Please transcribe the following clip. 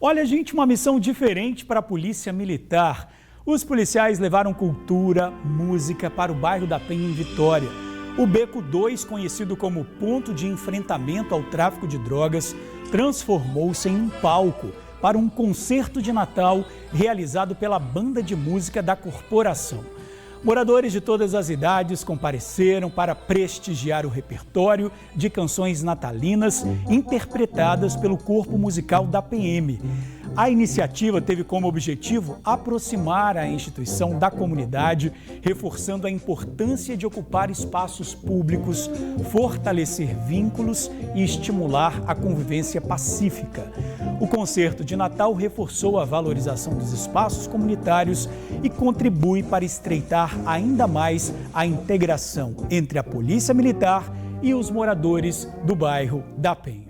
Olha, gente, uma missão diferente para a Polícia Militar. Os policiais levaram cultura, música para o bairro da Penha, em Vitória. O Beco 2, conhecido como ponto de enfrentamento ao tráfico de drogas, transformou-se em um palco para um concerto de Natal realizado pela banda de música da corporação. Moradores de todas as idades compareceram para prestigiar o repertório de canções natalinas interpretadas pelo corpo musical da PM. A iniciativa teve como objetivo aproximar a instituição da comunidade, reforçando a importância de ocupar espaços públicos, fortalecer vínculos e estimular a convivência pacífica. O concerto de Natal reforçou a valorização dos espaços comunitários e contribui para estreitar ainda mais a integração entre a Polícia Militar e os moradores do bairro da Penha.